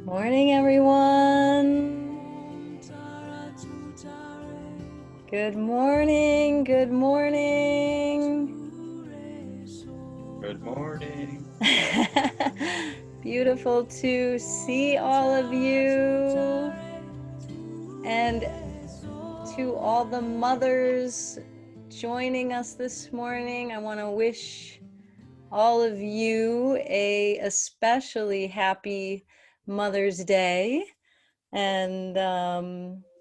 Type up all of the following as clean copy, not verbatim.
Morning, everyone. Good morning. Good morning. Good morning. Beautiful to see all of you. And to all the mothers joining us this morning, I want to wish all of you a especially happy Mother's Day. And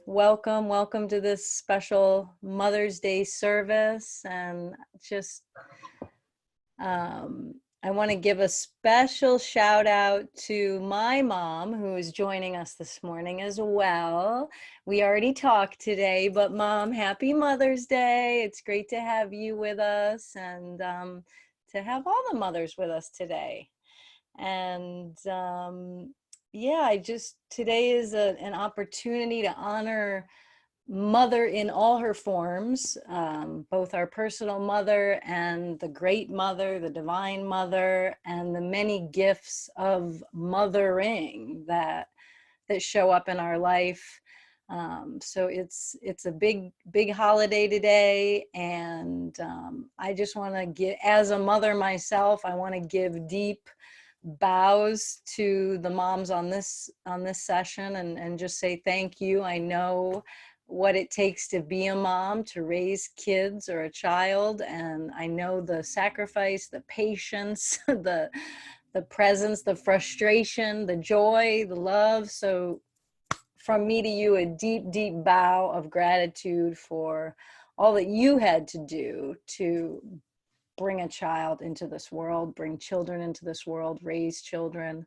welcome to this special Mother's Day service. And just I want to give a special shout out to my mom, who is joining us this morning as well. We already talked today, but Mom, happy Mother's Day. It's great to have you with us, and to have all the mothers with us today. And yeah, today is an opportunity to honor Mother in all her forms, both our personal mother and the great mother, the divine mother, and the many gifts of mothering that show up in our life. So it's a big holiday today, and I just want to give, as a mother myself, I want to give deep bows to the moms on this session, and just say thank you. I know what it takes to be a mom, to raise kids or a child, and I know the sacrifice, the patience, the presence, the frustration, the joy, the love. So from me to you, a deep bow of gratitude for all that you had to do to bring a child into this world, bring children into this world, raise children.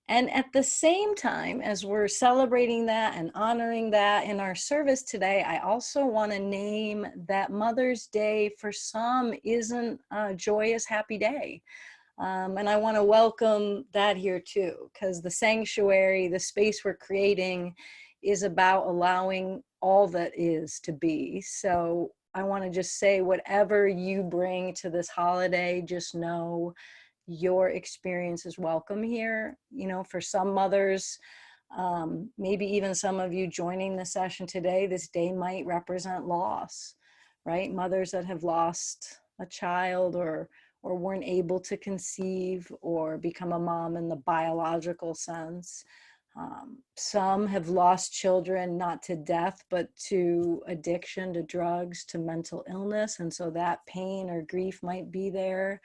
And at the same time, as we're celebrating that and honoring that in our service today, I also want to name that Mother's Day for some isn't a joyous, happy day. And I want to welcome that here too, because the sanctuary, the space we're creating, is about allowing all that is to be. So I want to just say, whatever you bring to this holiday, just know your experience is welcome here. You know, for some mothers, maybe even some of you joining the session today, this day might represent loss, right? Mothers that have lost a child, or weren't able to conceive or become a mom in the biological sense. Some have lost children, not to death, but to addiction, to drugs, to mental illness. And so that pain or grief might be there.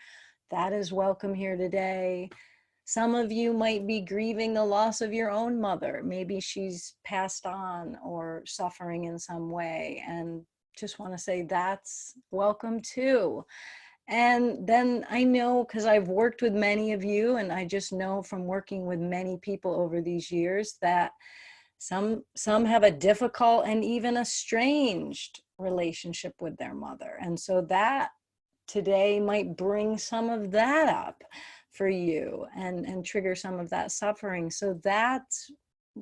That is welcome here today. Some of you might be grieving the loss of your own mother. Maybe she's passed on or suffering in some way. And just want to say that's welcome too. And then I know, because I've worked with many of you, and I just know from working with many people over these years, that some have a difficult and even estranged relationship with their mother. And so that today might bring some of that up for you, and trigger some of that suffering. So that's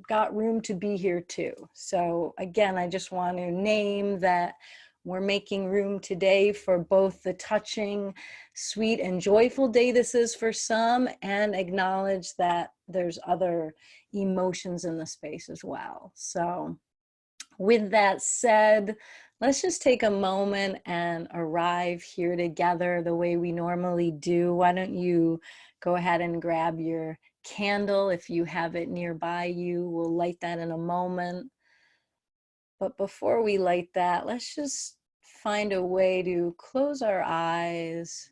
got room to be here too. So again, I just want to name that we're making room today for both the touching, sweet, and joyful day this is for some, and acknowledge that there's other emotions in the space as well. So with that said, let's just take a moment and arrive here together the way we normally do. Why don't you go ahead and grab your candle if you have it nearby you. We'll light that in a moment. But before we light that, let's just find a way to close our eyes.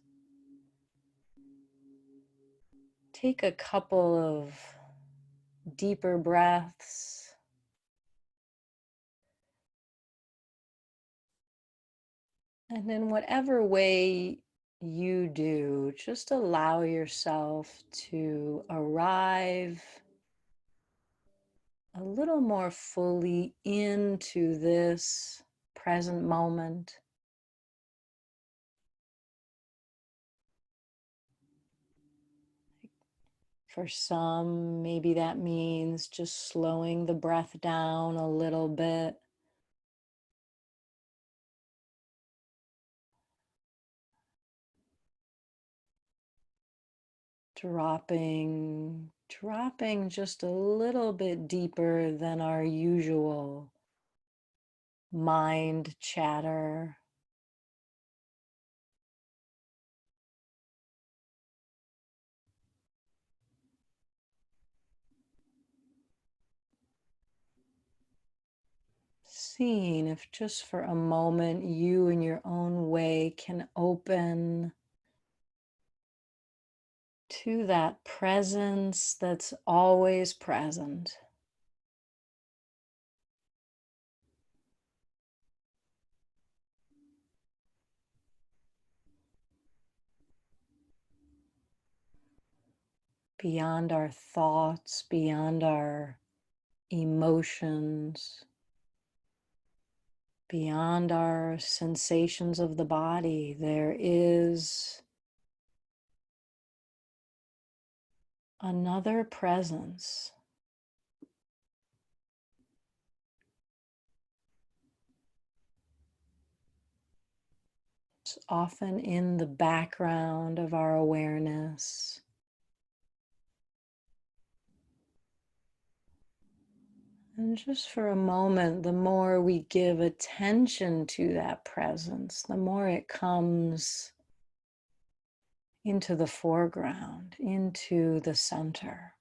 Take a couple of deeper breaths. And in whatever way you do, just allow yourself to arrive a little more fully into this present moment. For some, maybe that means just slowing the breath down a little bit, dropping just a little bit deeper than our usual mind chatter. Seeing if just for a moment you in your own way can open to that presence that's always present. Beyond our thoughts, beyond our emotions, beyond our sensations of the body, there is another presence. It's often in the background of our awareness. And just for a moment, the more we give attention to that presence, the more it comes into the foreground, into the center.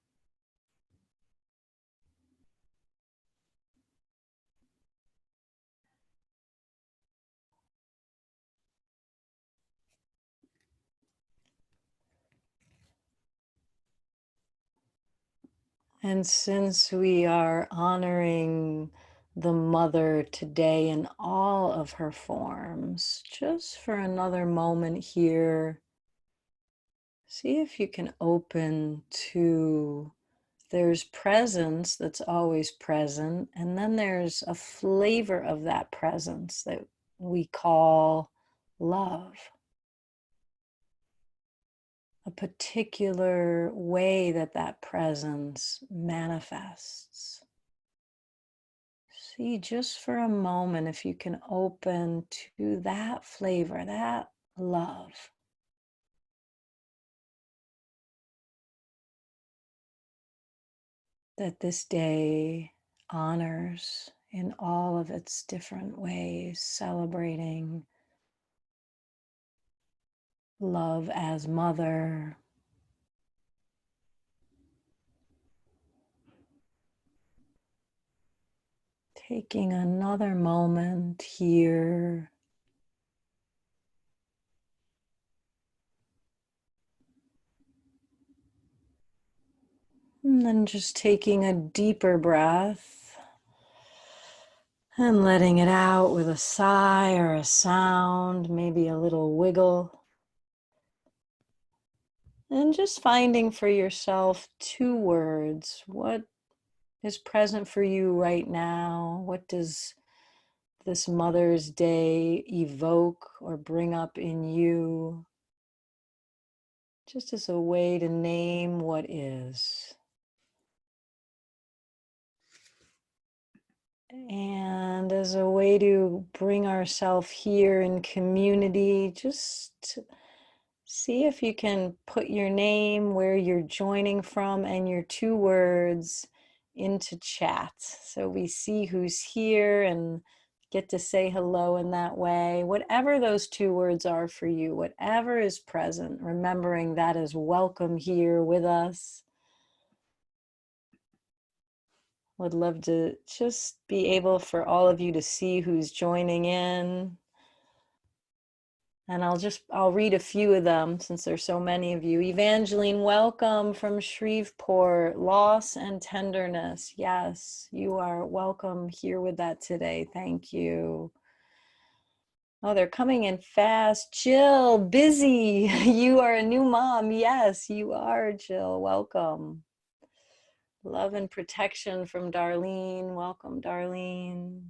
And since we are honoring the mother today in all of her forms, just for another moment here, see if you can open to, there's presence that's always present, and then there's a flavor of that presence that we call love. A particular way that that presence manifests. See just for a moment if you can open to that flavor, that love. That this day honors in all of its different ways, celebrating love as mother, taking another moment here. And then just taking a deeper breath and letting it out with a sigh or a sound, maybe a little wiggle. And just finding for yourself 2 words. What is present for you right now? What does this Mother's Day evoke or bring up in you? Just as a way to name what is. And as a way to bring ourselves here in community, just see if you can put your name, where you're joining from, and your 2 words into chat. So we see who's here and get to say hello in that way. Whatever those 2 words are for you, whatever is present, remembering that is welcome here with us. Would love to just be able for all of you to see who's joining in. And I'll read a few of them since there's so many of you. Evangeline, welcome from Shreveport. Loss and tenderness. Yes, you are welcome here with that today. Thank you. Oh, they're coming in fast. Jill, busy. You are a new mom. Yes, you are, Jill. Welcome. Love and protection from Darlene. Welcome, Darlene.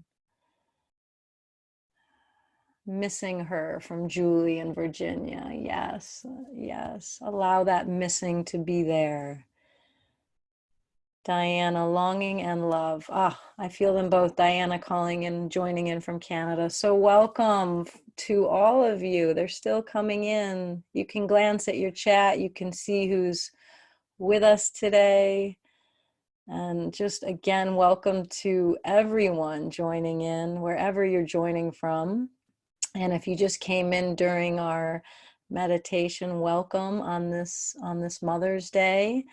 Missing her from Julie in Virginia. Yes, yes. Allow that missing to be there. Diana, longing and love. Ah, I feel them both. Diana calling and joining in from Canada. So welcome to all of you. They're still coming in. You can glance at your chat. You can see who's with us today. And just again, welcome to everyone joining in, wherever you're joining from. And if you just came in during our meditation, welcome on this Mother's Day.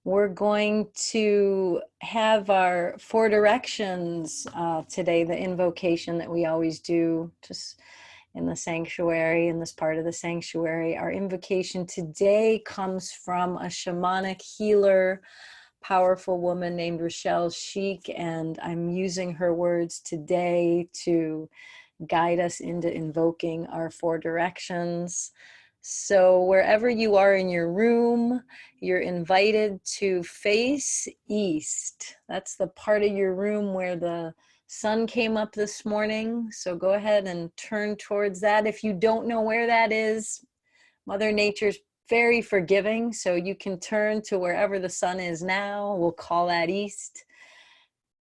We're going to have our 4 directions today, the invocation that we always do just in the sanctuary, in this part of the sanctuary. Our invocation today comes from a shamanic healer, powerful woman named Rochelle Sheik, and I'm using her words today to guide us into invoking our 4 directions. So wherever you are in your room, you're invited to face east. That's the part of your room where the sun came up this morning. So go ahead and turn towards that. If you don't know where that is, Mother Nature's very forgiving. So you can turn to wherever the sun is now. We'll call that east.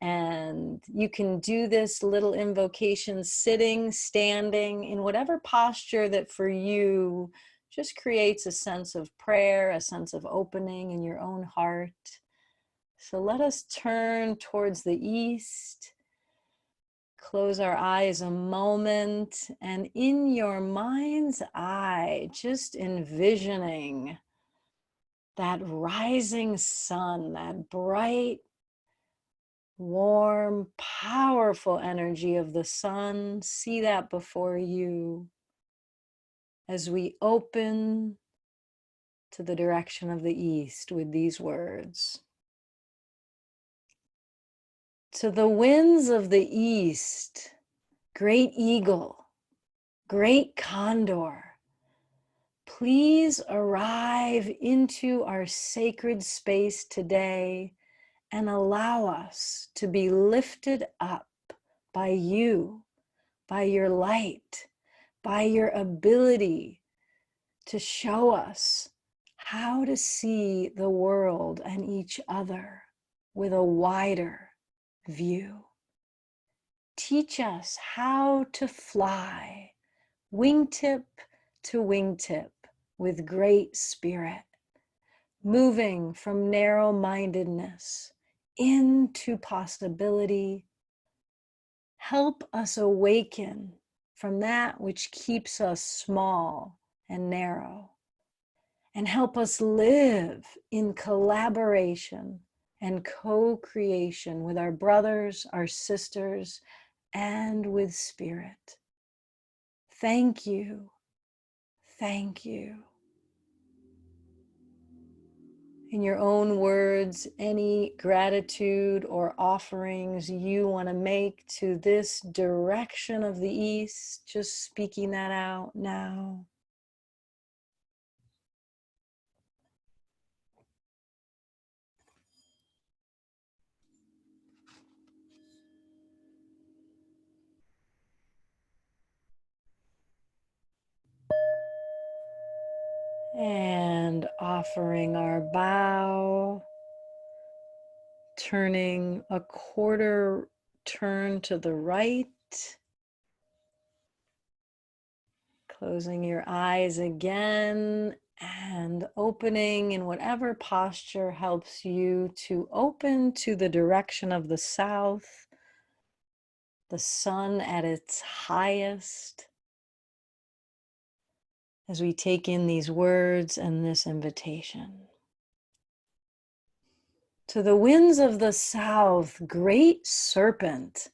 And you can do this little invocation sitting, standing, in whatever posture that for you just creates a sense of prayer, a sense of opening in your own heart. So let us turn towards the east, close our eyes a moment, and in your mind's eye, just envisioning that rising sun, that bright, warm, powerful energy of the sun. See that before you as we open to the direction of the east with these words. To the winds of the east, great eagle, great condor, please arrive into our sacred space today and allow us to be lifted up by you, by your light, by your ability to show us how to see the world and each other with a wider view. Teach us how to fly wingtip to wingtip with great spirit, moving from narrow-mindedness into possibility. Help us awaken from that which keeps us small and narrow, and help us live in collaboration and co-creation with our brothers, our sisters, and with spirit. Thank you. Thank you. In your own words, any gratitude or offerings you want to make to this direction of the east, just speaking that out now. And offering our bow, turning a quarter turn to the right, closing your eyes again and opening in whatever posture helps you to open to the direction of the south, the sun at its highest, as we take in these words and this invitation. To the winds of the south, great serpent,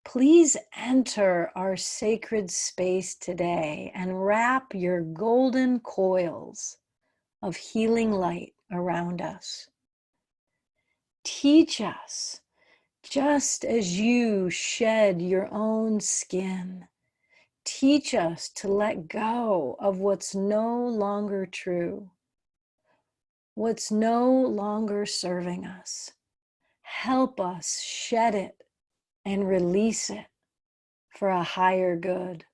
please enter our sacred space today and wrap your golden coils of healing light around us. Teach us, just as you shed your own skin, teach us to let go of what's no longer true, what's no longer serving us. Help us shed it and release it for a higher good.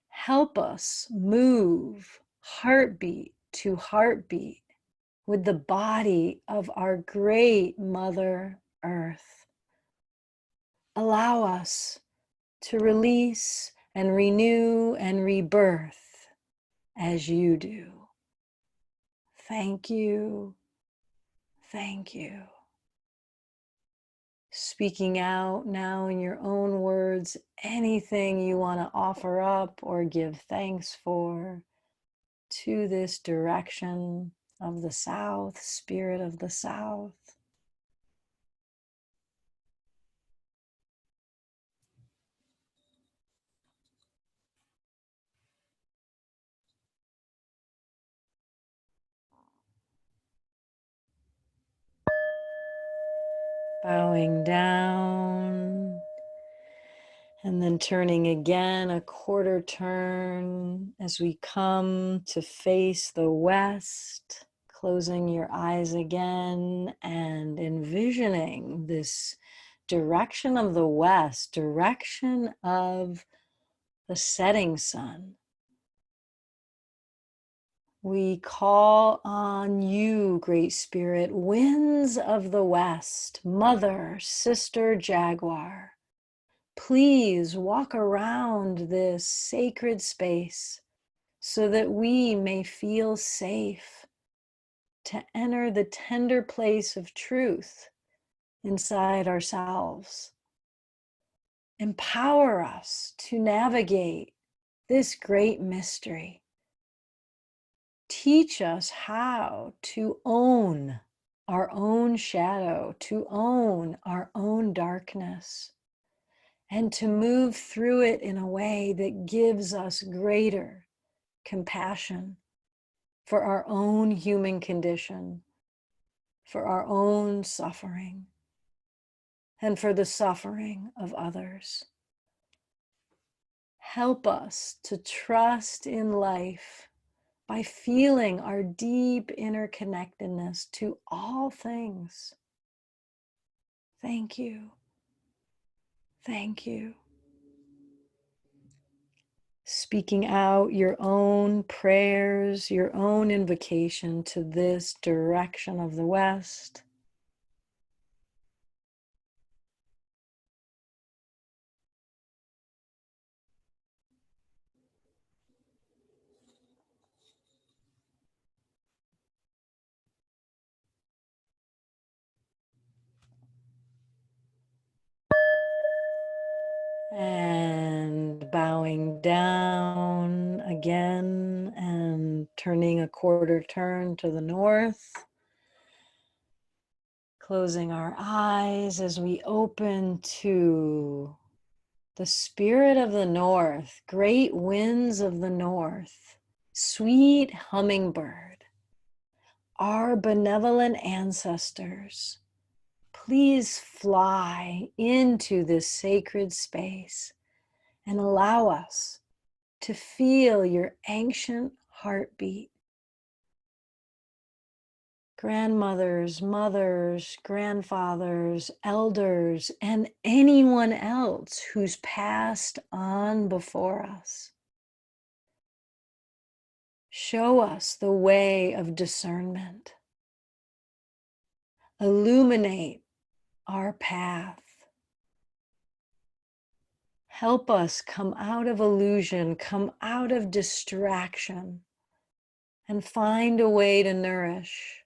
Help us move heartbeat to heartbeat with the body of our great Mother Earth. Allow us to release and renew and rebirth as you do. Thank you. Thank you. Speaking out now in your own words, anything you want to offer up or give thanks for to this direction of the South, spirit of the South. Bowing down and then turning again, a quarter turn as we come to face the west, closing your eyes again and envisioning this direction of the west, direction of the setting sun. We call on you, Great Spirit, winds of the west, mother, sister, jaguar. Please walk around this sacred space so that we may feel safe to enter the tender place of truth inside ourselves. Empower us to navigate this great mystery. Teach us how to own our own shadow, to own our own darkness, and to move through it in a way that gives us greater compassion for our own human condition, for our own suffering, and for the suffering of others. Help us to trust in life by feeling our deep interconnectedness to all things. Thank you. Thank you. Speaking out your own prayers, your own invocation to this direction of the West. And bowing down again and turning a quarter turn to the north. Closing our eyes as we open to the spirit of the north, great winds of the north, sweet hummingbird, our benevolent ancestors. Please fly into this sacred space and allow us to feel your ancient heartbeat. Grandmothers, mothers, grandfathers, elders, and anyone else who's passed on before us. Show us the way of discernment. Illuminate our path. Help us come out of illusion, come out of distraction, and find a way to nourish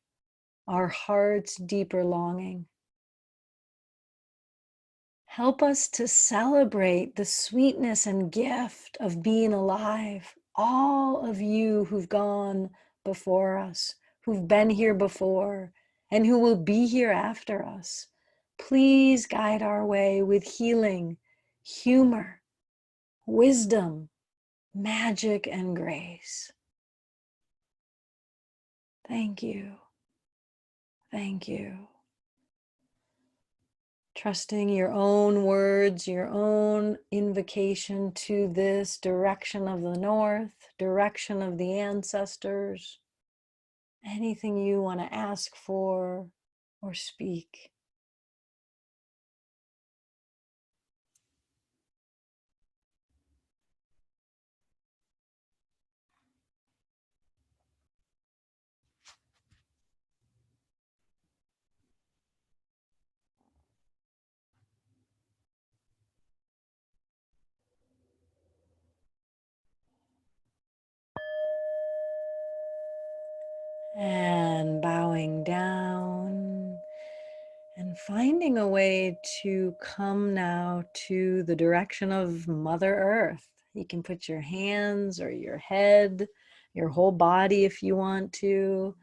our heart's deeper longing. Help us to celebrate the sweetness and gift of being alive. All of you who've gone before us, who've been here before, and who will be here after us, please guide our way with healing, humor, wisdom, magic, and grace. Thank you. Thank you. Trusting your own words, your own invocation to this direction of the north, direction of the ancestors, anything you want to ask for or speak. And bowing down and finding a way to come now to the direction of Mother Earth. You can put your hands or your head, your whole body if you want to,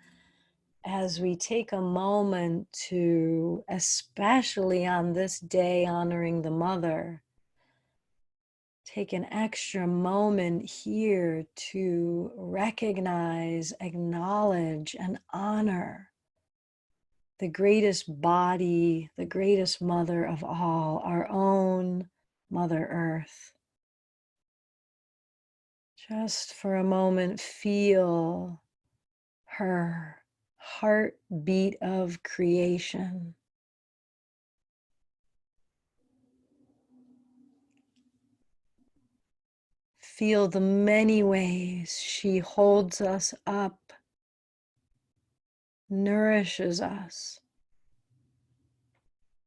as we take a moment to, especially on this day honoring the Mother, take an extra moment here to recognize, acknowledge, and honor the greatest body, the greatest mother of all, our own Mother Earth. Just for a moment, feel her heartbeat of creation. Feel the many ways she holds us up, nourishes us,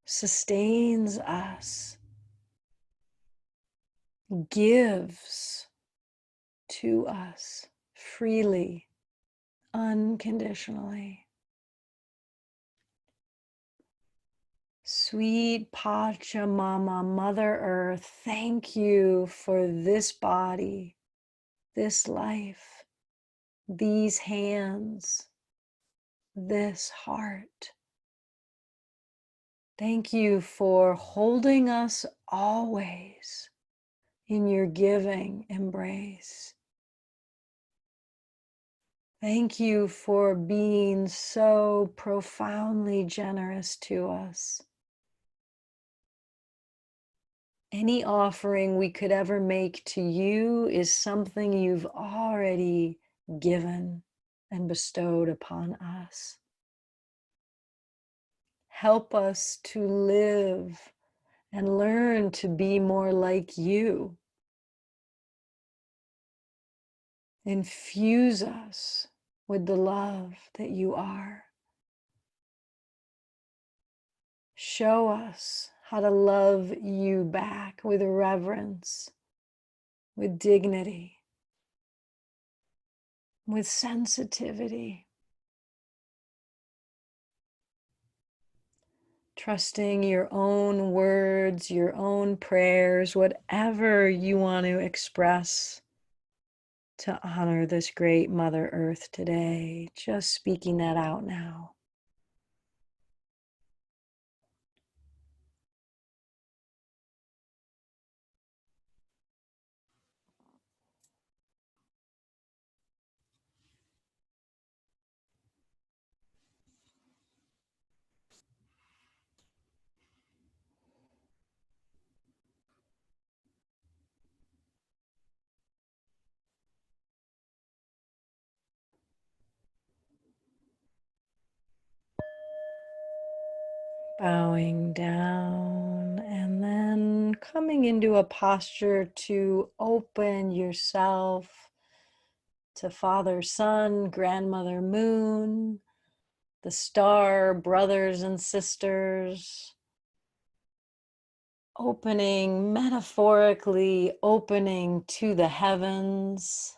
sustains us, gives to us freely, unconditionally. Sweet Pachamama, Mother Earth, thank you for this body, this life, these hands, this heart. Thank you for holding us always in your giving embrace. Thank you for being so profoundly generous to us. Any offering we could ever make to you is something you've already given and bestowed upon us. Help us to live and learn to be more like you. Infuse us with the love that you are. Show us how to love you back with reverence, with dignity, with sensitivity. Trusting your own words, your own prayers, whatever you want to express to honor this great Mother Earth today. Just speaking that out now. Bowing down and then coming into a posture to open yourself to Father, Sun, Grandmother, Moon, the star brothers and sisters. Opening, metaphorically opening to the heavens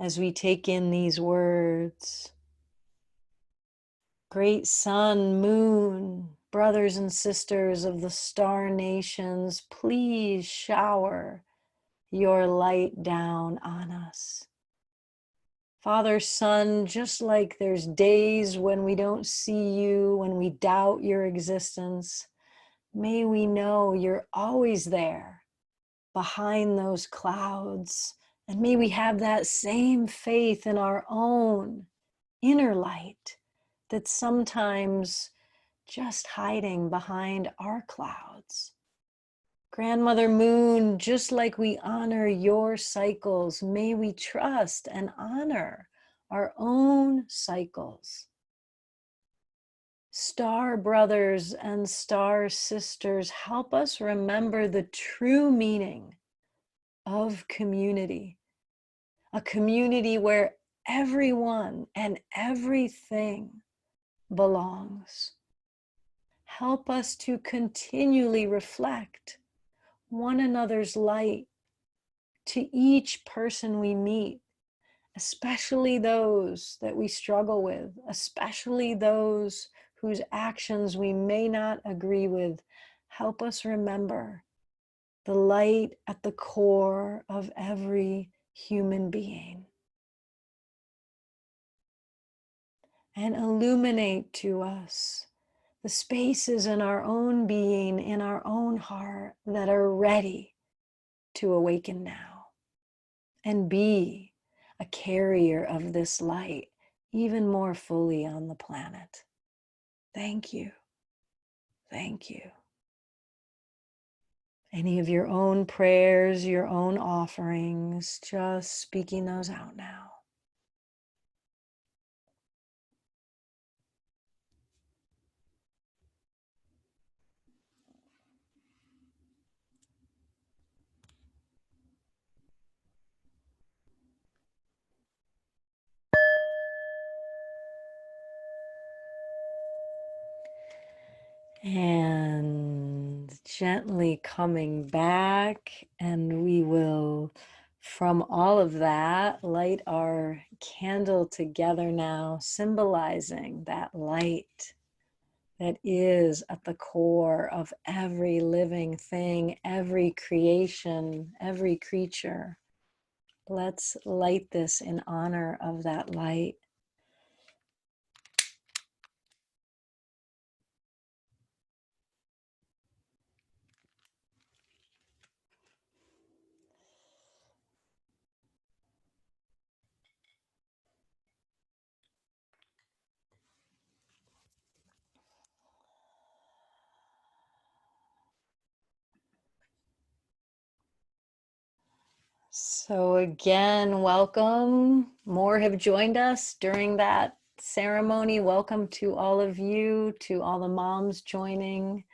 as we take in these words. Great sun, moon, brothers and sisters of the star nations, please shower your light down on us. Father, Son, just like there's days when we don't see you, when we doubt your existence, may we know you're always there behind those clouds. And may we have that same faith in our own inner light that's sometimes just hiding behind our clouds. Grandmother Moon, just like we honor your cycles, may we trust and honor our own cycles. Star brothers and star sisters, help us remember the true meaning of community, a community where everyone and everything belongs. Help us to continually reflect one another's light to each person we meet especially those that we struggle with, especially those whose actions we may not agree with. Help us remember the light at the core of every human being, and illuminate to us the spaces in our own being, in our own heart, that are ready to awaken now and be a carrier of this light even more fully on the planet. Thank you. Thank you. Any of your own prayers, your own offerings, just speaking those out now. And gently coming back, and we will, from all of that, light our candle together now, symbolizing that light that is at the core of every living thing, every creation, every creature. Let's light this in honor of that light. So again, welcome. More have joined us during that ceremony. Welcome to all of you, to all the moms joining,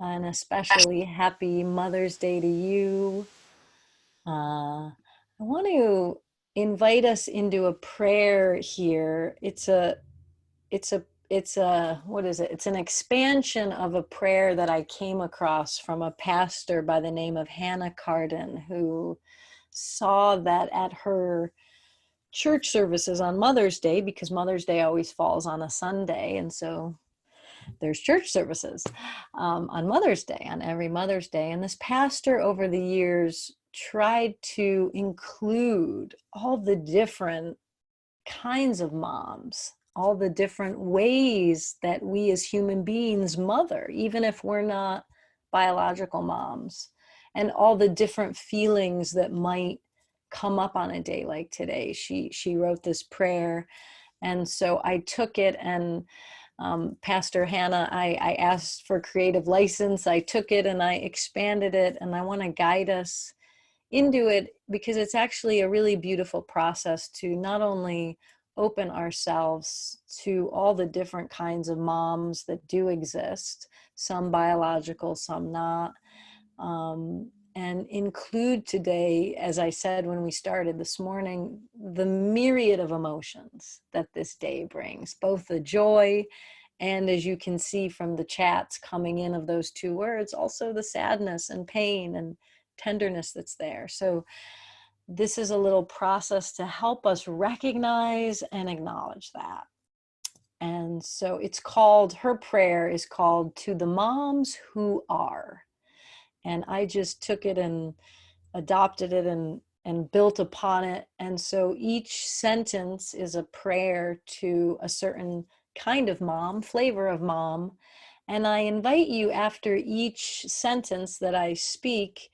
and especially happy Mother's Day to you. I want to invite us into a prayer here. What is it? It's an expansion of a prayer that I came across from a pastor by the name of Hannah Carden, who saw that at her church services on Mother's Day, because Mother's Day always falls on a Sunday, and so there's church services on Mother's Day, on every Mother's Day. And this pastor over the years tried to include all the different kinds of moms, all the different ways that we as human beings mother, even if we're not biological moms, and all the different feelings that might come up on a day like today. She wrote this prayer, and so I took it, and Pastor Hannah, I asked for creative license. I took it and I expanded it, and I want to guide us into it, because it's actually a really beautiful process to not only open ourselves to all the different kinds of moms that do exist, some biological, some not, and include today, as I said when we started this morning, the myriad of emotions that this day brings, both the joy and, as you can see from the chats coming in of those two words, also the sadness and pain and tenderness that's there. So this is a little process to help us recognize and acknowledge that. And so it's called, her prayer is called "To the Moms Who Are." And I just took it and adopted it and built upon it. And so each sentence is a prayer to a certain kind of mom, flavor of mom. And I invite you, after each sentence that I speak,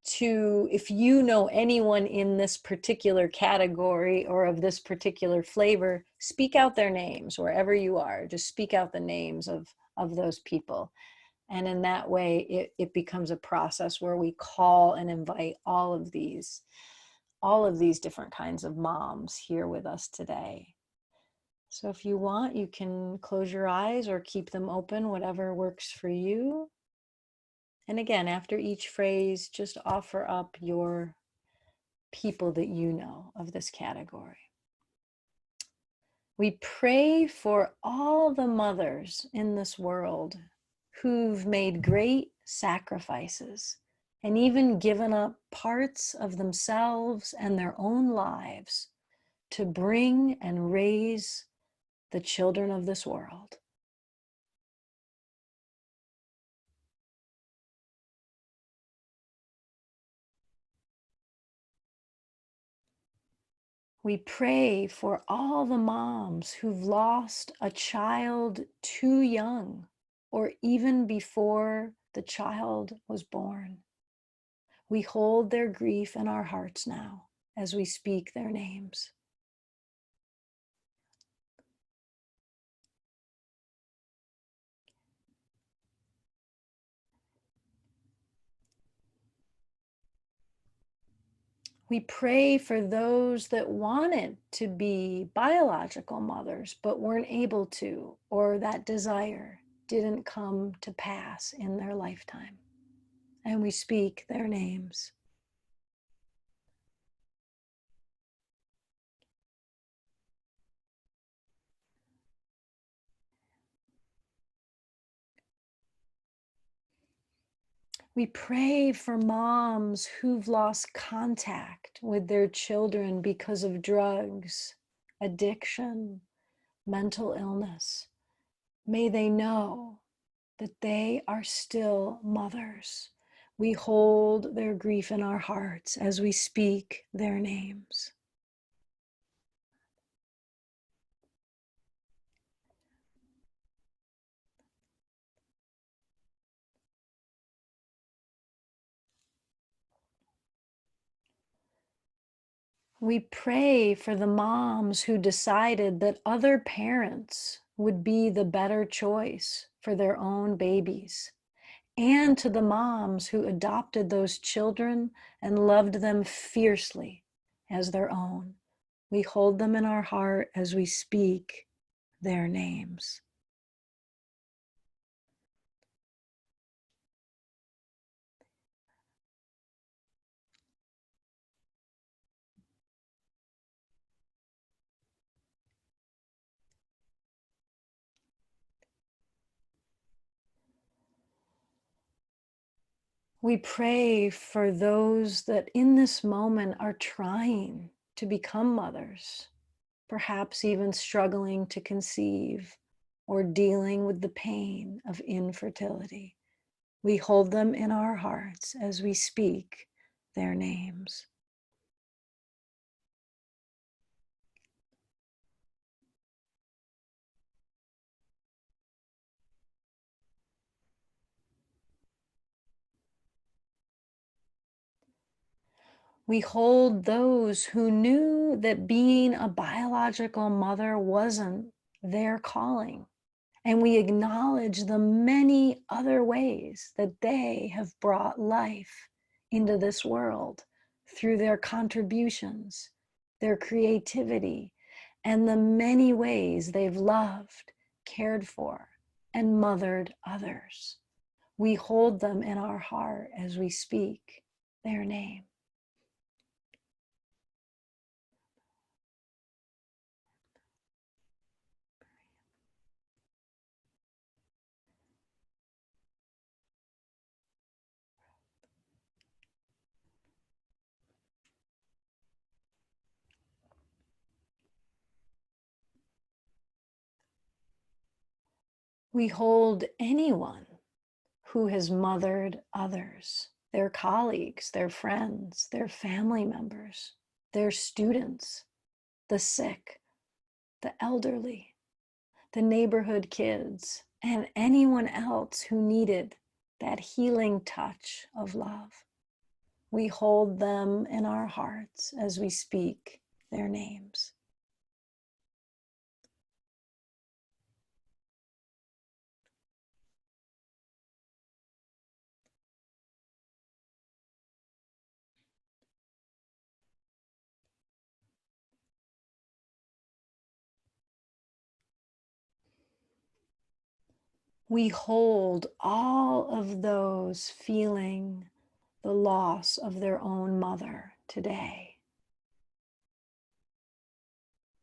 to, if you know anyone in this particular category or of this particular flavor, speak out their names wherever you are. Just speak out the names of those people. And in that way, it becomes a process where we call and invite all of these different kinds of moms here with us today. So if you want, you can close your eyes or keep them open, whatever works for you. And again, after each phrase, just offer up your people that you know of this category. We pray for all the mothers in this world who've made great sacrifices and even given up parts of themselves and their own lives to bring and raise the children of this world. We pray for all the moms who've lost a child too young or even before the child was born. We hold their grief in our hearts now as we speak their names. We pray for those that wanted to be biological mothers but weren't able to, or that desire didn't come to pass in their lifetime. And we speak their names. We pray for moms who've lost contact with their children because of drugs, addiction, mental illness. May they know that they are still mothers. We hold their grief in our hearts as we speak their names. We pray for the moms who decided that other parents would be the better choice for their own babies, and to the moms who adopted those children and loved them fiercely as their own. We hold them in our heart as we speak their names. We pray for those that in this moment are trying to become mothers, perhaps even struggling to conceive or dealing with the pain of infertility. We hold them in our hearts as we speak their names. We hold those who knew that being a biological mother wasn't their calling. And we acknowledge the many other ways that they have brought life into this world through their contributions, their creativity, and the many ways they've loved, cared for, and mothered others. We hold them in our heart as we speak their name. We hold anyone who has mothered others, their colleagues, their friends, their family members, their students, the sick, the elderly, the neighborhood kids, and anyone else who needed that healing touch of love. We hold them in our hearts as we speak their names. We hold all of those feeling the loss of their own mother today.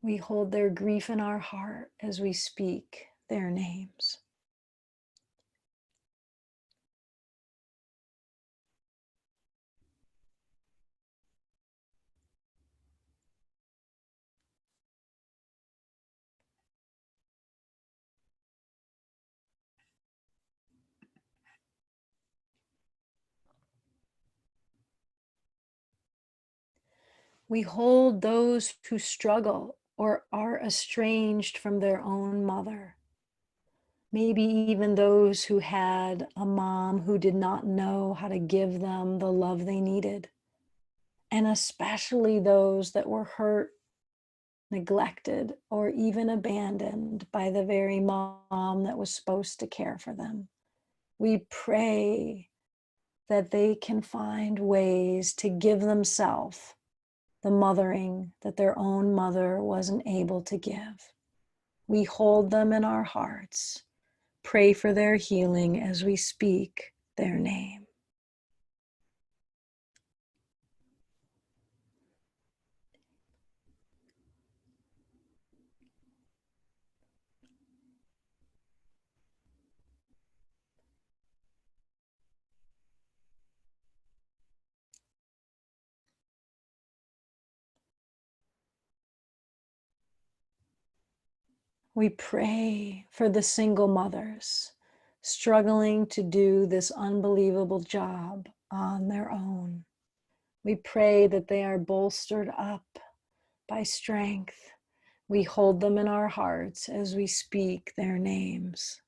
We hold their grief in our heart as we speak their names. We hold those who struggle or are estranged from their own mother. Maybe even those who had a mom who did not know how to give them the love they needed. And especially those that were hurt, neglected, or even abandoned by the very mom that was supposed to care for them. We pray that they can find ways to give themselves the mothering that their own mother wasn't able to give. We hold them in our hearts, pray for their healing as we speak their name. We pray for the single mothers struggling to do this unbelievable job on their own. We pray that they are bolstered up by strength. We hold them in our hearts as we speak their names.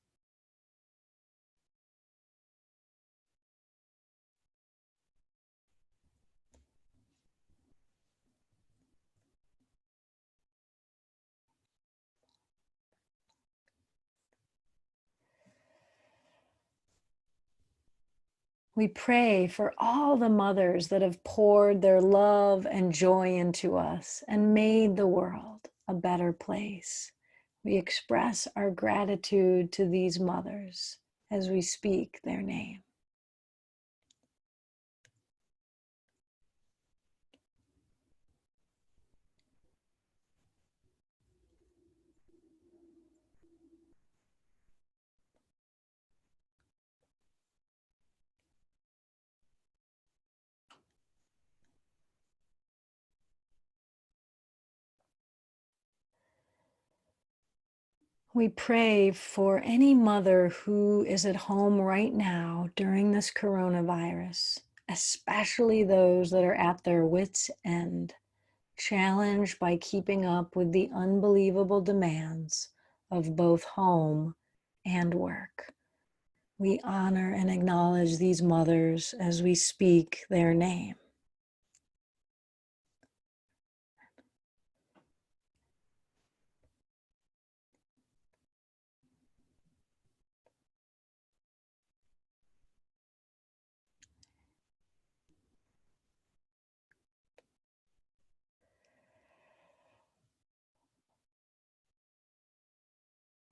We pray for all the mothers that have poured their love and joy into us and made the world a better place. We express our gratitude to these mothers as we speak their name. We pray for any mother who is at home right now during this coronavirus, especially those that are at their wits' end, challenged by keeping up with the unbelievable demands of both home and work. We honor and acknowledge these mothers as we speak their name.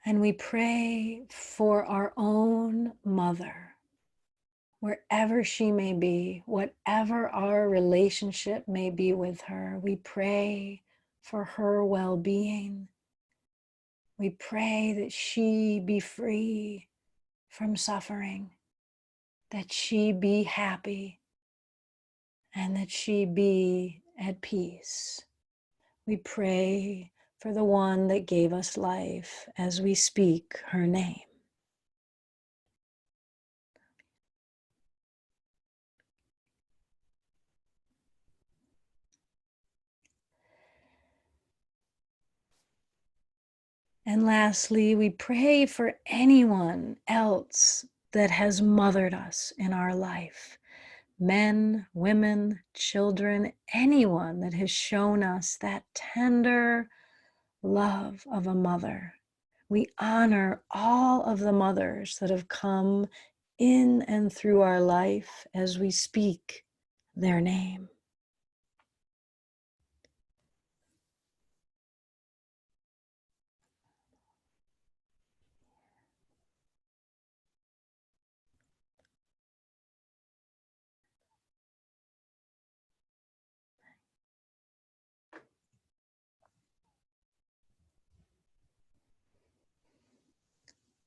And we pray for our own mother, wherever she may be, whatever our relationship may be with her. We pray for her well-being. We pray that she be free from suffering, that she be happy, and that she be at peace. We pray for the one that gave us life as we speak her name. And lastly, we pray for anyone else that has mothered us in our life. Men, women, children, anyone that has shown us that tender love of a mother. We honor all of the mothers that have come in and through our life as we speak their name.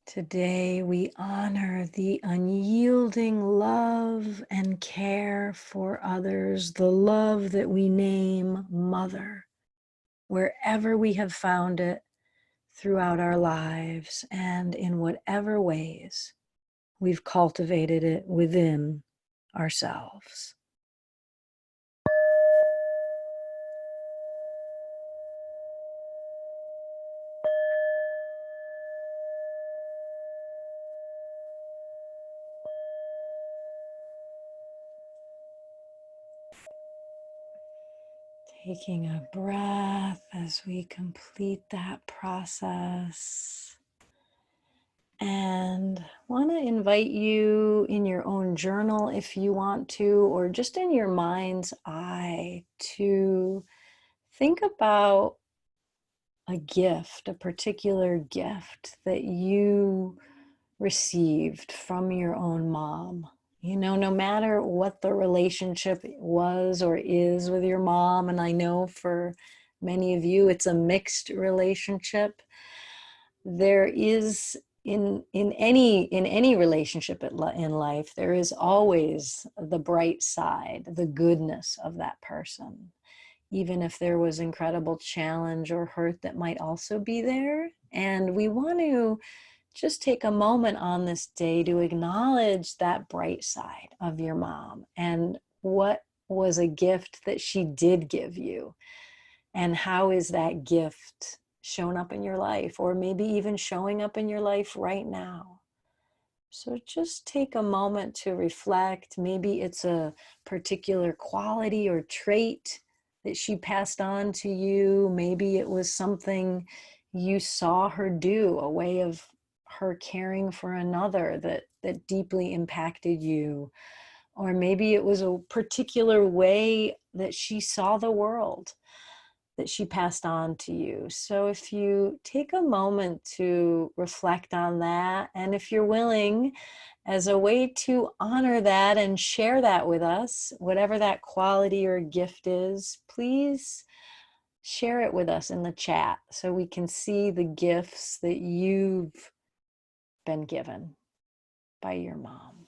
Today, we honor the unyielding love and care for others, the love that we name Mother, wherever we have found it throughout our lives and in whatever ways we've cultivated it within ourselves. Taking a breath as we complete that process. And want to invite you in your own journal if you want to, or just in your mind's eye, to think about a gift, a particular gift that you received from your own mom. You know, no matter what the relationship was or is with your mom, and I know for many of you it's a mixed relationship, there is in any relationship in life, there is always the bright side, the goodness of that person, even if there was incredible challenge or hurt that might also be there. And we want to just take a moment on this day to acknowledge that bright side of your mom and what was a gift that she did give you, and how is that gift shown up in your life, or maybe even showing up in your life right now. So just take a moment to reflect. Maybe it's a particular quality or trait that she passed on to you. Maybe it was something you saw her do, a way of her caring for another that deeply impacted you. Or maybe it was a particular way that she saw the world that she passed on to you. So if you take a moment to reflect on that, and if you're willing, as a way to honor that and share that with us, whatever that quality or gift is, please share it with us in the chat so we can see the gifts that you've been given by your mom.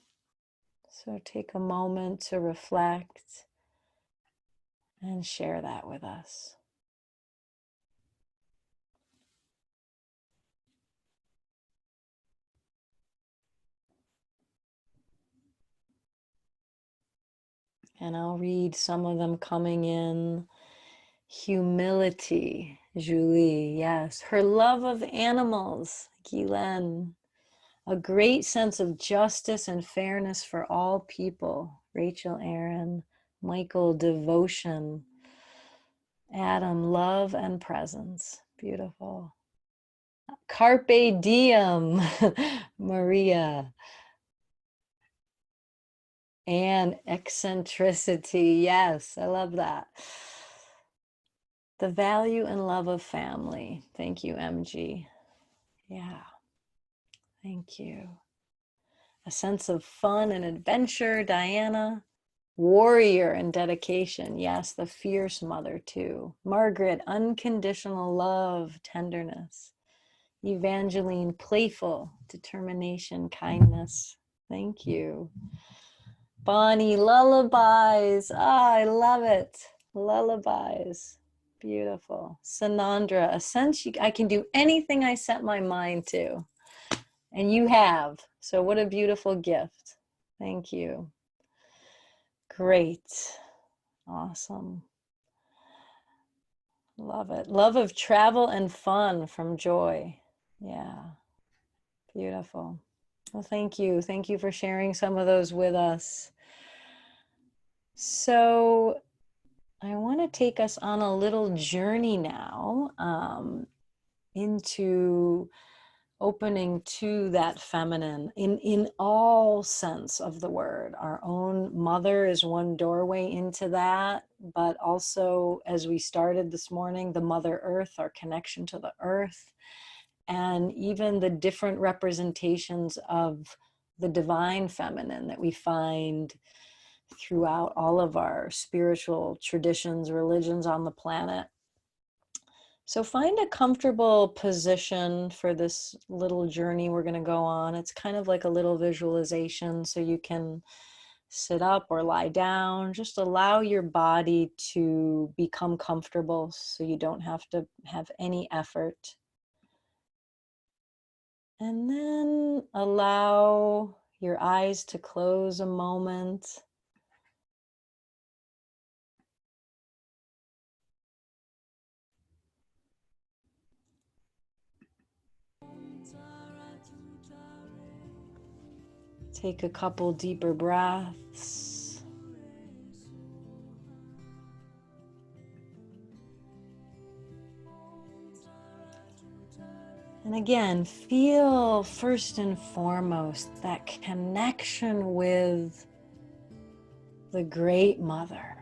So take a moment to reflect and share that with us. And I'll read some of them coming in. Humility, Julie, yes. Her love of animals, Guylaine. A great sense of justice and fairness for all people, Rachel Aaron. Michael, devotion. Adam, love and presence, beautiful. Carpe diem, Maria. And eccentricity, yes, I love that. The value and love of family. Thank you, MG. Yeah, thank you. A sense of fun and adventure, Diana. Warrior and dedication. Yes, the fierce mother too. Margaret, unconditional love, tenderness. Evangeline, playful, determination, kindness. Thank you. Bonnie, lullabies. Ah, I love it. Lullabies. Beautiful. Sanandra, a sense I can do anything I set my mind to. And you have. So what a beautiful gift. Thank you. Great. Awesome. Love it. Love of travel and fun from Joy. Yeah. Beautiful. Well, thank you. Thank you for sharing some of those with us. So I want to take us on a little journey now into opening to that feminine in all sense of the word. Our own mother is one doorway into that, but also, as we started this morning, the Mother Earth, our connection to the earth, and even the different representations of the divine feminine that we find throughout all of our spiritual traditions, religions on the planet. So find a comfortable position for this little journey we're going to go on. It's kind of like a little visualization, so you can sit up or lie down. Just allow your body to become comfortable so you don't have to have any effort. And then allow your eyes to close a moment. Take a couple deeper breaths. And again, feel first and foremost that connection with the Great Mother,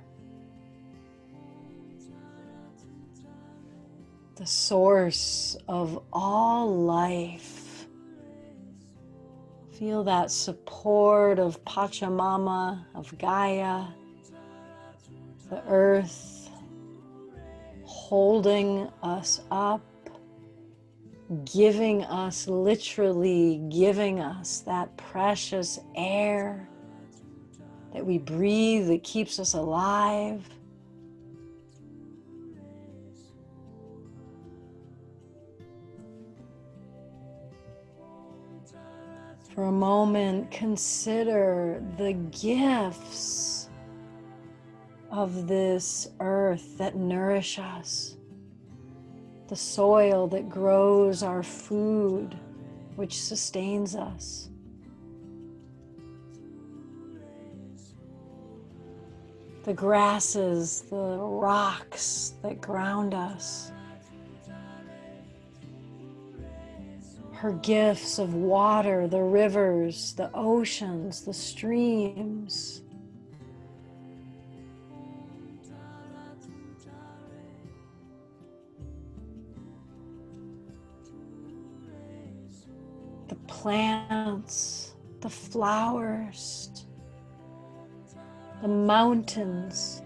the source of all life. Feel that support of Pachamama, of Gaia, the earth, holding us up, giving us, literally giving us that precious air that we breathe, that keeps us alive. For a moment, consider the gifts of this earth that nourish us, the soil that grows our food, which sustains us. The grasses, the rocks that ground us. Her gifts of water, the rivers, the oceans, the streams. The plants, the flowers, the mountains.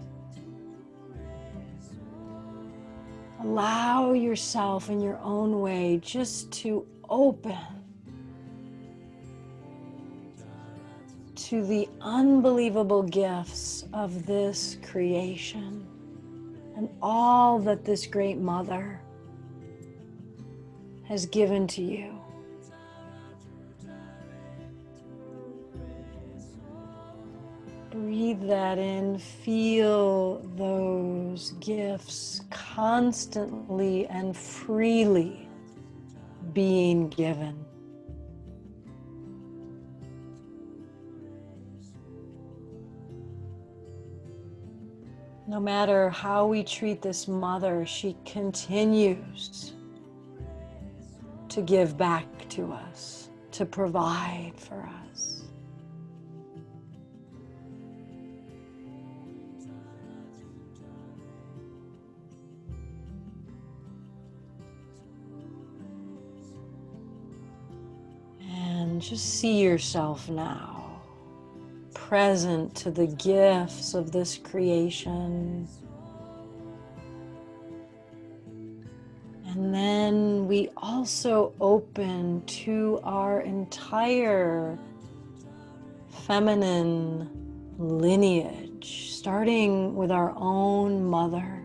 Allow yourself in your own way just to open to the unbelievable gifts of this creation and all that this Great Mother has given to you. Breathe that in, feel those gifts constantly and freely being given. No matter how we treat this mother, she continues to give back to us, to provide for us. And just see yourself now, present to the gifts of this creation. And then we also open to our entire feminine lineage, starting with our own mother.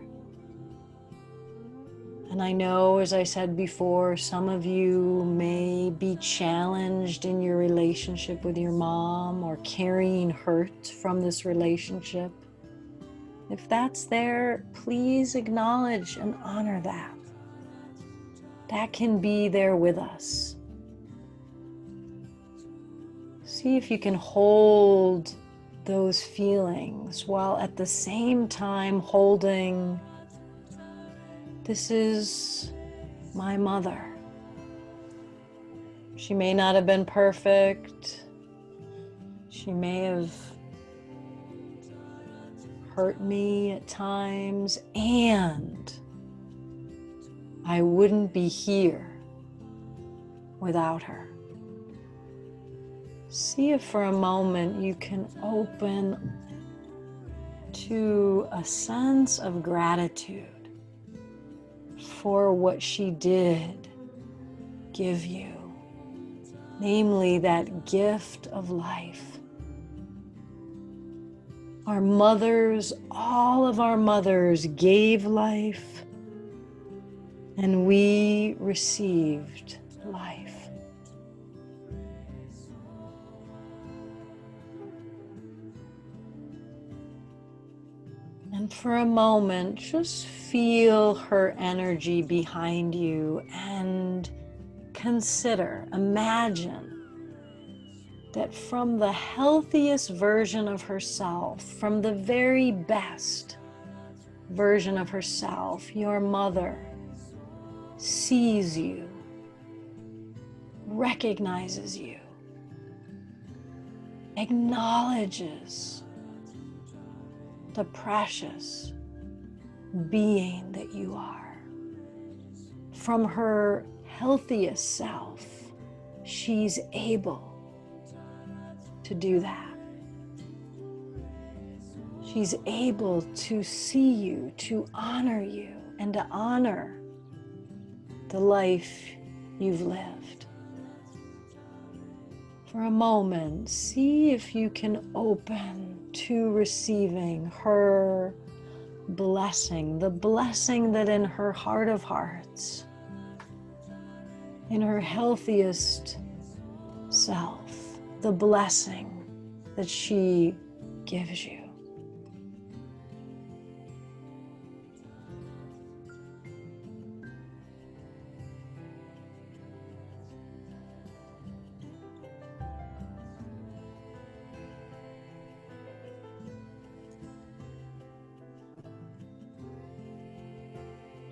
And I know, as I said before, some of you may be challenged in your relationship with your mom or carrying hurt from this relationship. If that's there, please acknowledge and honor that. That can be there with us. See if you can hold those feelings while at the same time holding, this is my mother. She may not have been perfect. She may have hurt me at times, and I wouldn't be here without her. See if for a moment you can open to a sense of gratitude for what she did give you, namely that gift of life. Our mothers, all of our mothers gave life, and we received life. And for a moment, just feel her energy behind you and consider, imagine that from the healthiest version of herself, from the very best version of herself, your mother sees you recognizes you, acknowledges the precious being that you are. From her healthiest self, she's able to do that. She's able to see you, to honor you, and to honor the life you've lived. For a moment, see if you can open to receiving her blessing, the blessing that in her heart of hearts, in her healthiest self, the blessing that she gives you.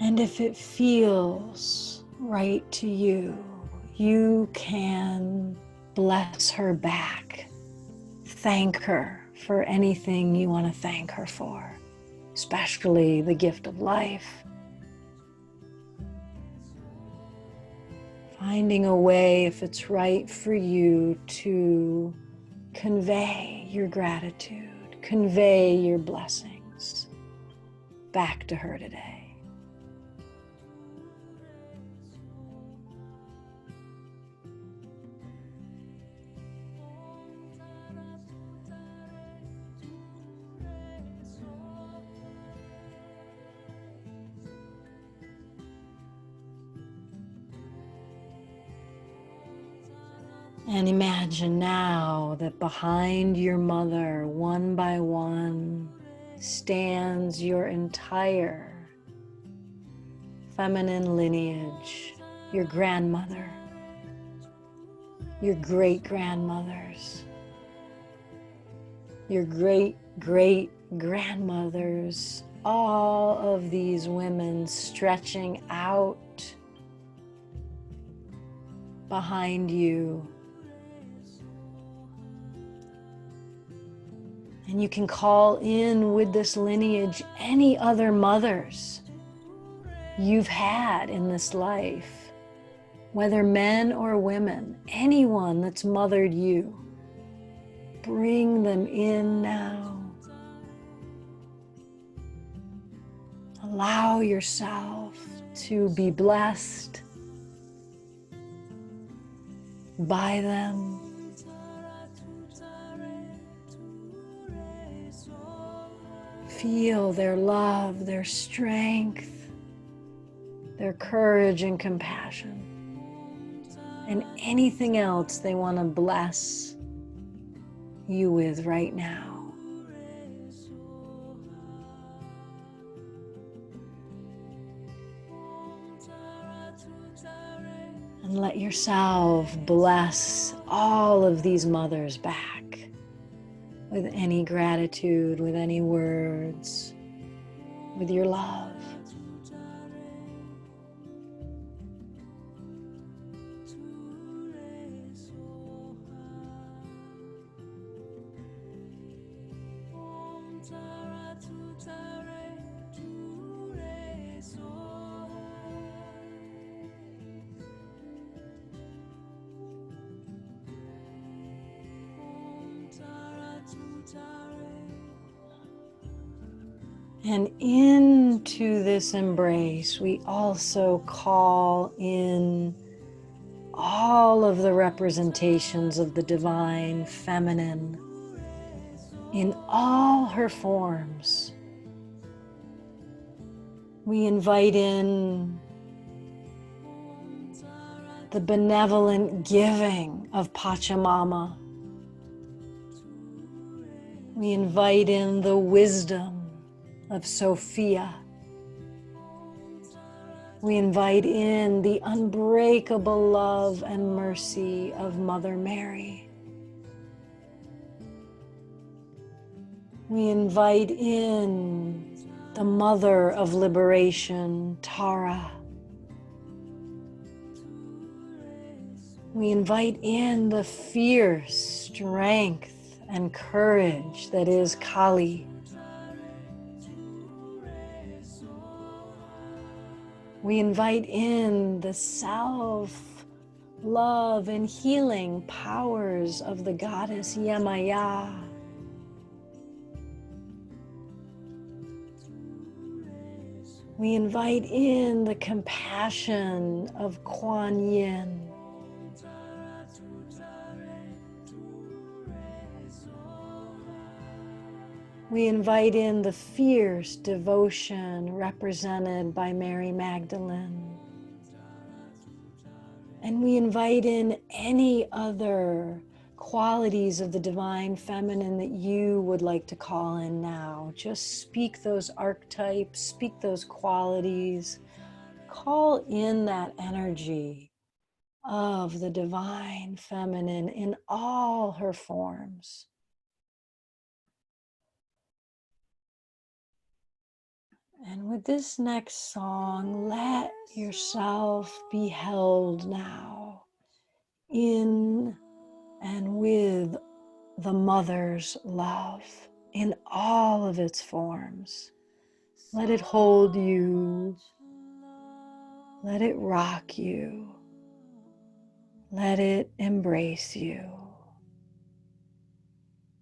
And if it feels right to you, you can bless her back. Thank her for anything you want to thank her for, especially the gift of life. Finding a way, if it's right for you, to convey your gratitude, convey your blessings back to her today. And imagine now that behind your mother, one by one, stands your entire feminine lineage, your grandmother, your great-grandmothers, your great-great-grandmothers, all of these women stretching out behind you. And you can call in with this lineage any other mothers you've had in this life, whether men or women, anyone that's mothered you. Bring them in now. Allow yourself to be blessed by them. Feel their love, their strength, their courage and compassion, and anything else they want to bless you with right now. And let yourself bless all of these mothers back with any gratitude, with any words, with your love. And into this embrace, we also call in all of the representations of the divine feminine in all her forms. We invite in the benevolent giving of Pachamama. We invite in the wisdom of Sophia. We invite in the unbreakable love and mercy of Mother Mary. We invite in the Mother of Liberation, Tara. We invite in the fierce strength and courage that is Kali. We invite in the self-love and healing powers of the goddess Yamaya. We invite in the compassion of Kuan Yin. We invite in the fierce devotion represented by Mary Magdalene. And we invite in any other qualities of the divine feminine that you would like to call in now. Just speak those archetypes, speak those qualities, call in that energy of the divine feminine in all her forms. And with this next song, let yourself be held now in and with the mother's love in all of its forms. Let it hold you. Let it rock you. Let it embrace you.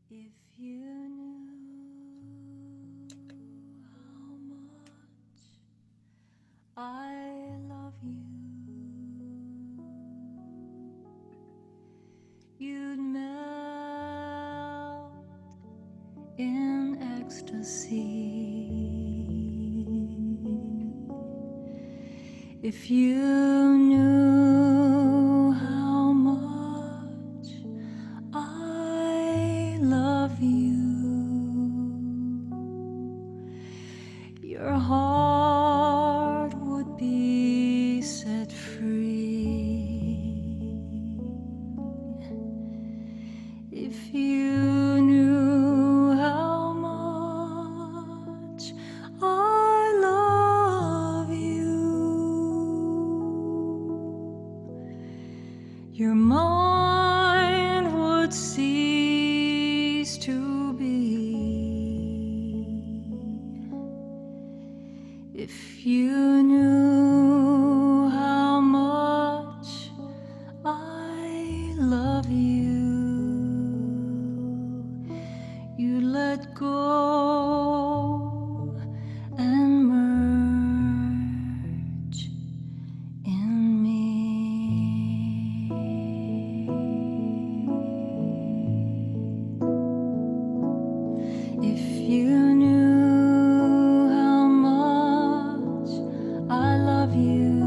If you knew how much I love you, you'd melt in ecstasy. If you knew how much I love you, your heart would be set free. If you knew how much I love you, your mind would cease to be. If you knew how much I love you, you'd let go and merge in me. If you knew how much I love you,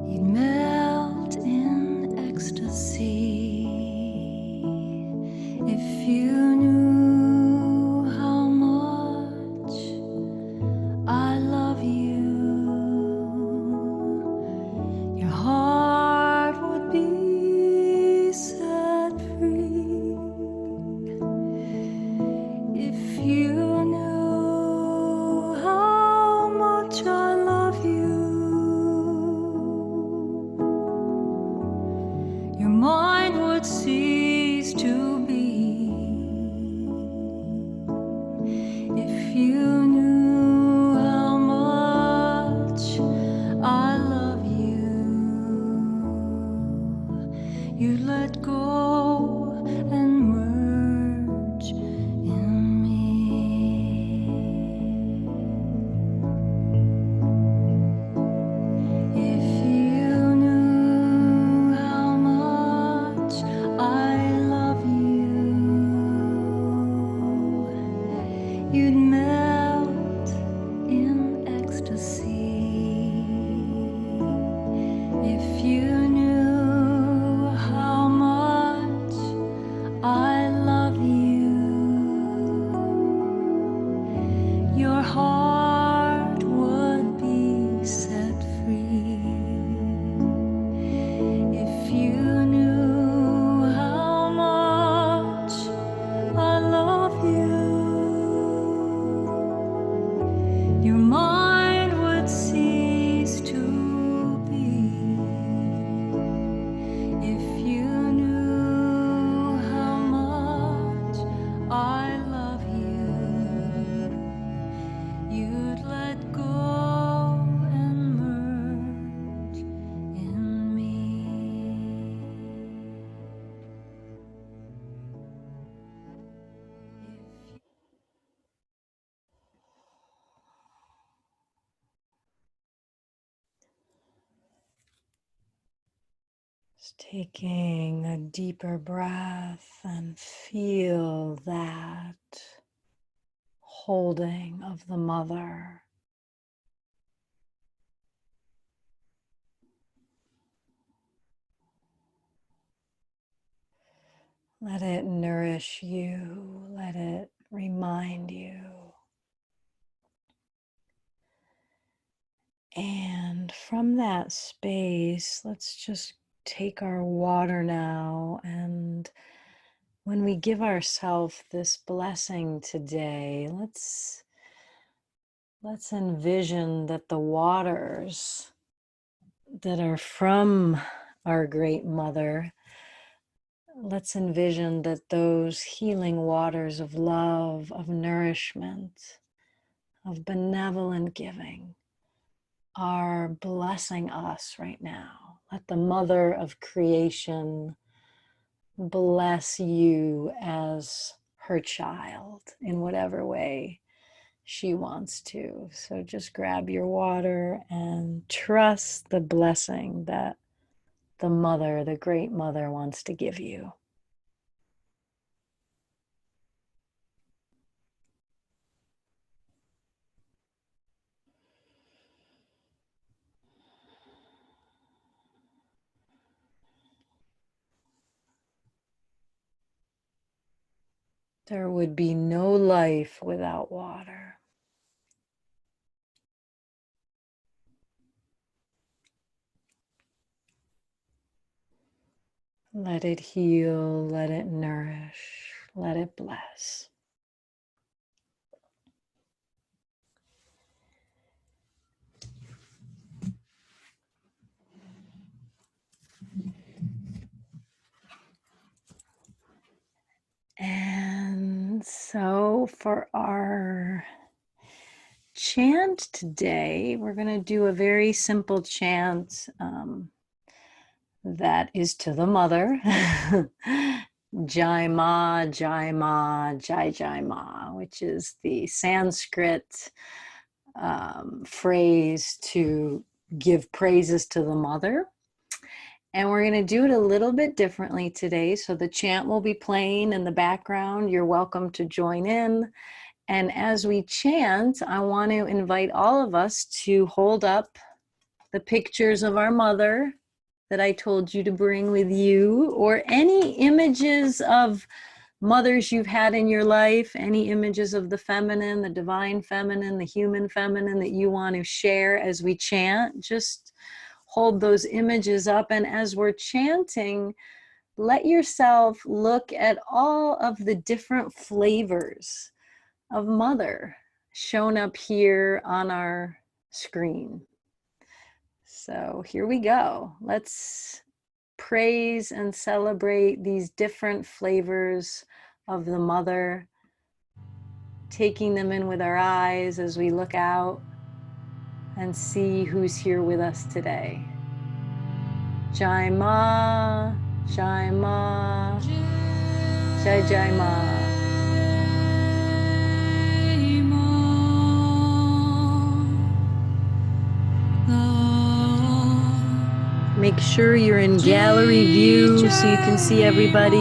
you'd melt in ecstasy. Just taking a deeper breath and feel that holding of the mother. Let it nourish you. Let it remind you. And from that space, let's just take our water now. And when we give ourselves this blessing today, let's envision that the waters that are from our great mother, let's envision that those healing waters of love, of nourishment, of benevolent giving are blessing us right now. Let the mother of creation bless you as her child in whatever way she wants to. So just grab your water and trust the blessing that the mother, the great mother, wants to give you. There would be no life without water. Let it heal, let it nourish, let it bless. And so for our chant today, we're going to do a very simple chant that is to the mother. Jai Ma, Jai Ma, Jai Jai Ma, which is the Sanskrit phrase to give praises to the mother. And we're going to do it a little bit differently today. So the chant will be playing in the background. You're welcome to join in. And as we chant, I want to invite all of us to hold up the pictures of our mother that I told you to bring with you, or any images of mothers you've had in your life, any images of the feminine, the divine feminine, the human feminine that you want to share as we chant. Just hold those images up. And as we're chanting, let yourself look at all of the different flavors of mother shown up here on our screen. So here we go. Let's praise and celebrate these different flavors of the mother, taking them in with our eyes as we look out and see who's here with us today. Jai Ma, Jai Ma, Jai Jai Ma. Make sure you're in gallery view so you can see everybody.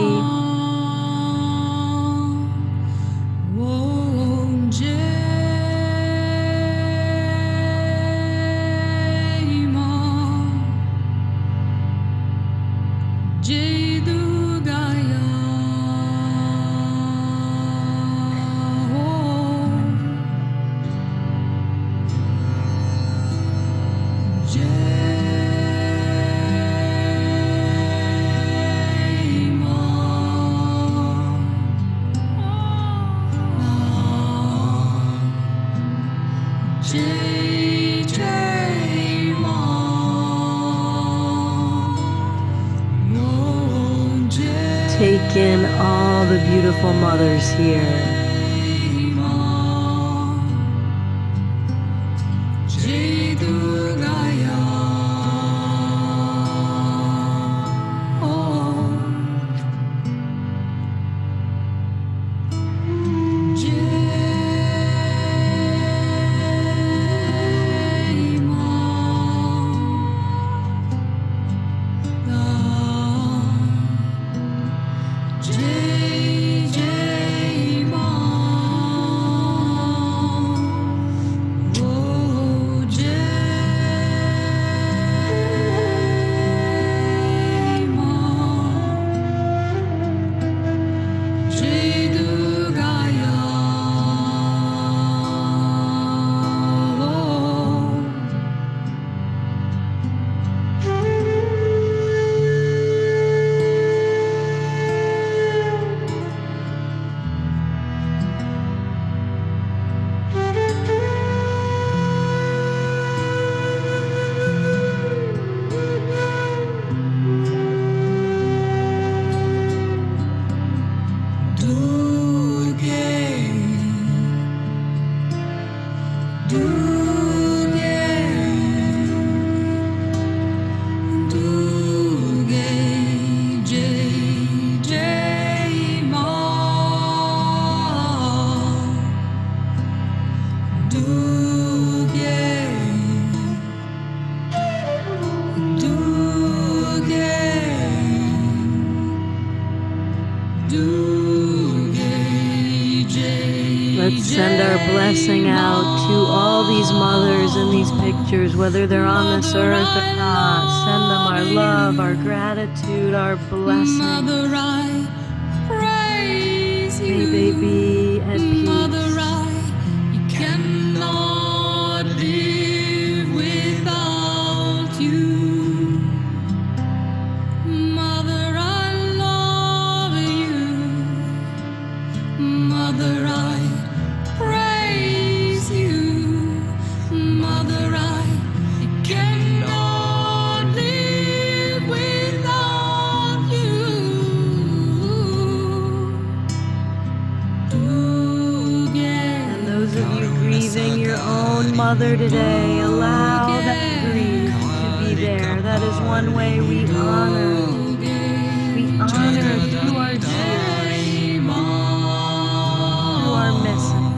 Take in all the beautiful mothers here. Let's send our blessing out to all these mothers in these pictures, whether they're on this earth or not. Send them our love, our gratitude, our blessing. May they be at peace. You cannot live without you. Mother, I love you. Mother, I praise you. Mother, I cannot live without you. And those of you grieving your own mother today, allow that grief to be there. That is one way we honor through our tears, through our missing.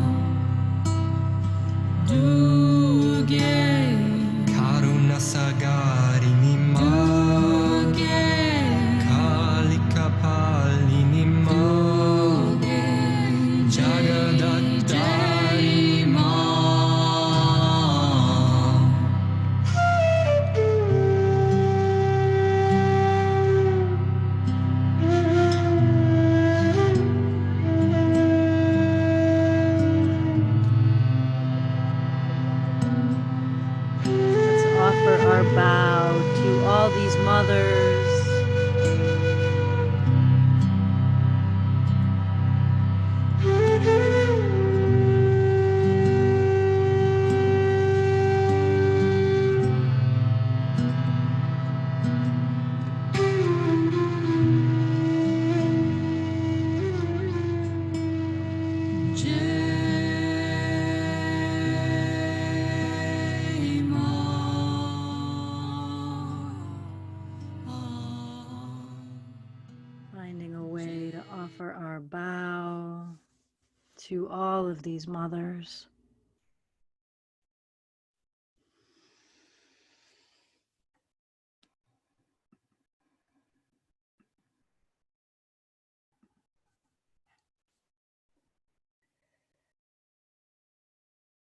Karuna sagari ni ma, kalika pali ni ma, jagadattari ma. Let's offer our bow to all these mothers. Finding a way to offer our bow to all of these mothers.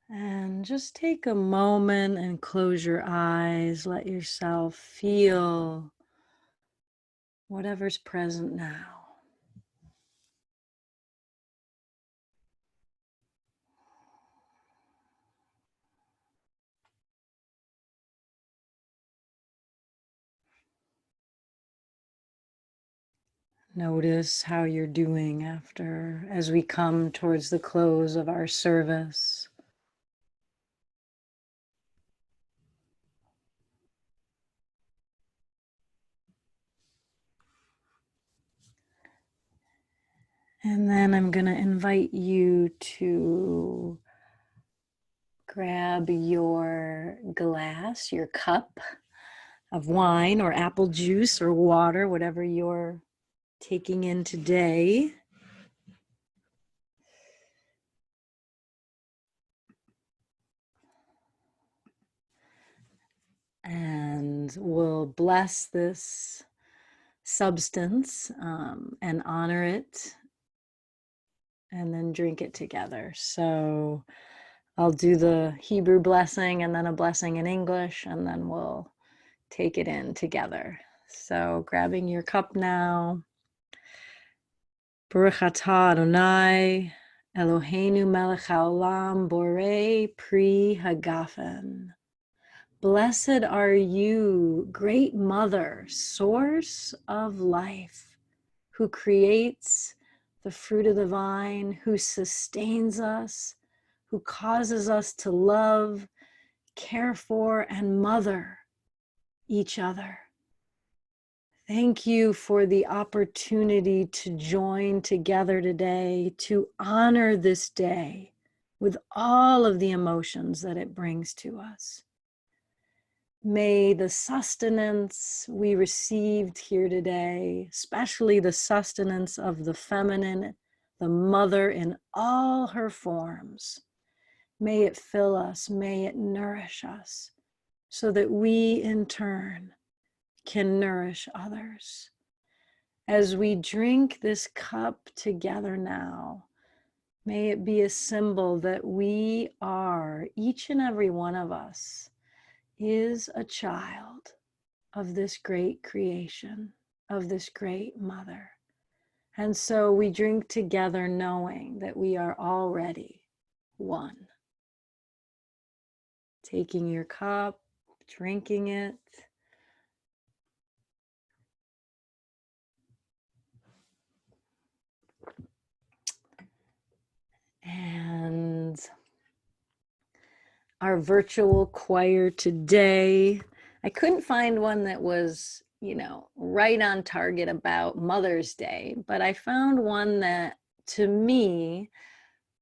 And just take a moment and close your eyes. Let yourself feel whatever's present now. Notice how you're doing as we come towards the close of our service. And then I'm going to invite you to grab your glass, your cup of wine or apple juice or water, whatever you're taking in today. And we'll bless this substance and honor it, and then drink it together. So I'll do the Hebrew blessing and then a blessing in English, and then we'll take it in together. So grabbing your cup now. Baruch atah Adonai, Eloheinu melech haolam, borei pri hagafen. Blessed are you, great mother, source of life, who creates the fruit of the vine, who sustains us, who causes us to love, care for, and mother each other. Thank you for the opportunity to join together today to honor this day with all of the emotions that it brings to us. May the sustenance we received here today, especially the sustenance of the feminine, the mother in all her forms, may it fill us, may it nourish us, so that we in turn can nourish others. As we drink this cup together now, May it be a symbol that we are, each and every one of us, is a child of this great creation, of this great mother. And so we drink together knowing that we are already one. Taking your cup, drinking it. And our virtual choir today, I couldn't find one that was, right on target about Mother's Day, but I found one that to me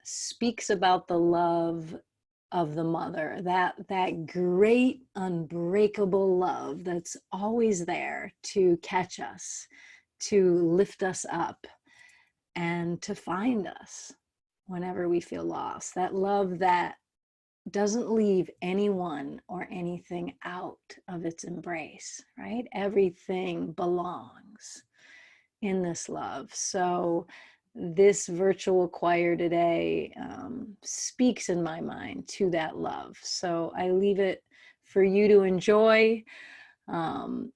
speaks about the love of the mother, that great unbreakable love that's always there to catch us, to lift us up, and to find us whenever we feel lost. That love that doesn't leave anyone or anything out of its embrace, right? Everything belongs in this love. So this virtual choir today speaks in my mind to that love. So I leave it for you to enjoy.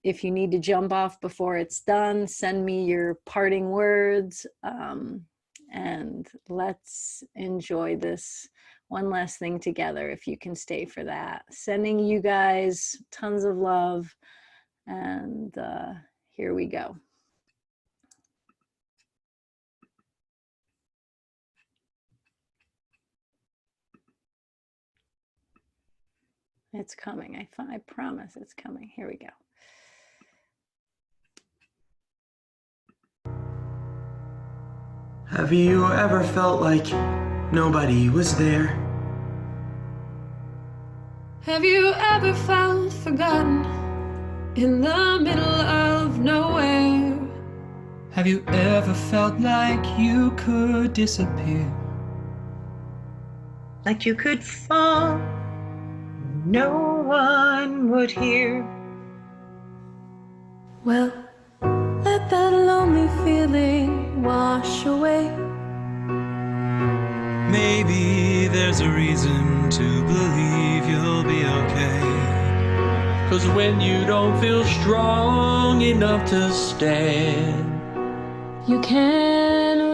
If you need to jump off before it's done, send me your parting words, and let's enjoy this one last thing together if you can stay for that. Sending you guys tons of love, and here we go. It's coming. I promise it's coming. Here we go. Have you ever felt like nobody was there? Have you ever felt forgotten in the middle of nowhere? Have you ever felt like you could disappear? Like you could fall, no one would hear. Well, let that lonely feeling wash away. Maybe there's a reason to believe you'll be okay. 'Cause when you don't feel strong enough to stand, you can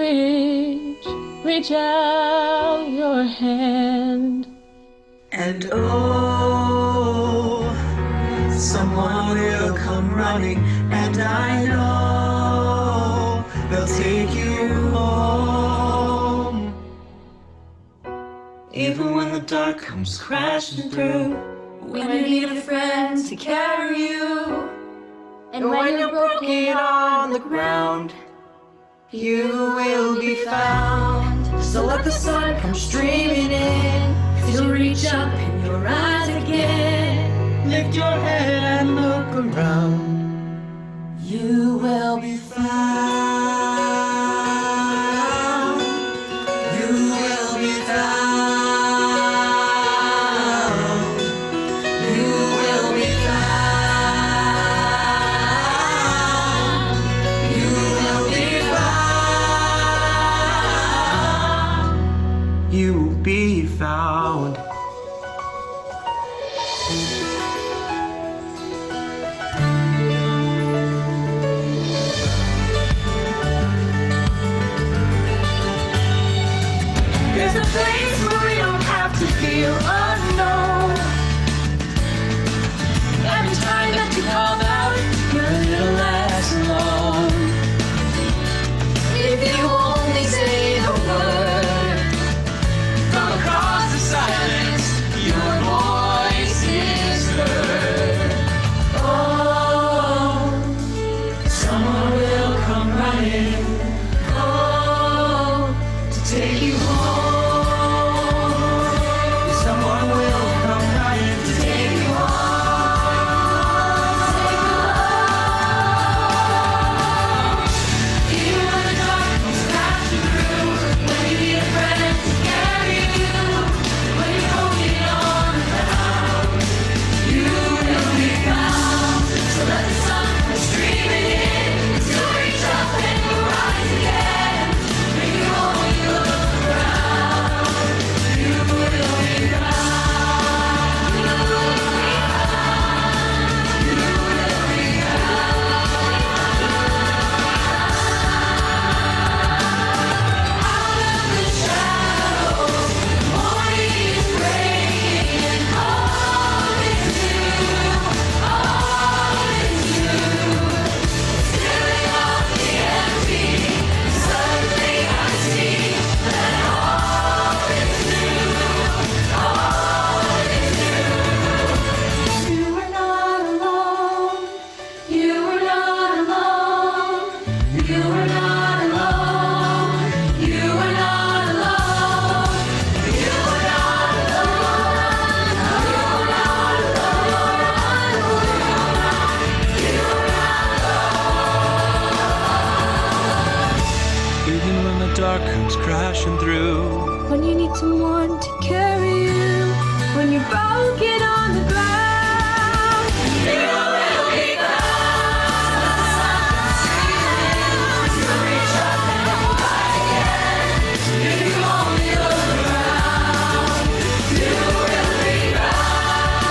reach out your hand. And oh, someone will come running, and I know they'll take you home. Even when the dark comes crashing through, When you need a friend to carry you, and when you're broken on the ground, you will be found. So let the sun come streaming in, you'll reach up and you'll rise again. lift your head and look around. You will be found. You will be found. You will be found. You will be found. You will be found. There's a place where we don't have to feel unknown. Every time that you call out, you're a little less alone. If you only say the word, from across the silence, your voice is heard. Oh, someone will come running. Oh, to take you home. Someone will come running to take you home. Even when the dark comes crashing through, when you need a friend to carry you, when you're broken on the ground, you will be found. So let the sun come streaming in, you'll reach up and you'll rise again. When you only look around. dark comes crashing through. When you need someone to carry you, when you're broken on the ground, you will be found. You reach up and fly again. If you only look around, you will be found.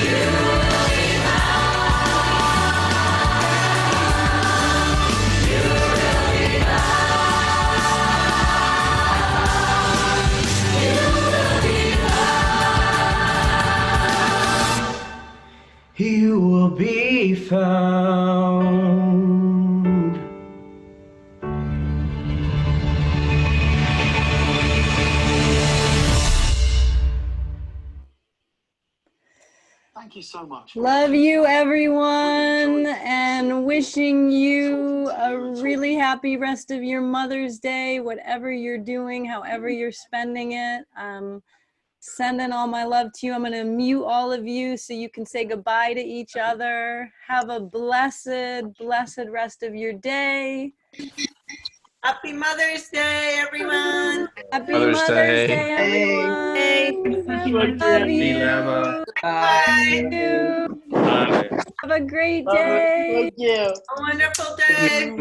You will be found. You will be You will be found. Thank you so much. Love you, everyone, and wishing you a really happy rest of your Mother's Day, whatever you're doing, however you're spending it. Sending all my love to you. I'm going to mute all of you so you can say goodbye to each other. Have a blessed, blessed rest of your day. Happy Mother's Day, everyone. Happy Mother's Day. Day, everyone. Love you. Bye. Bye. Have a great day. A wonderful day.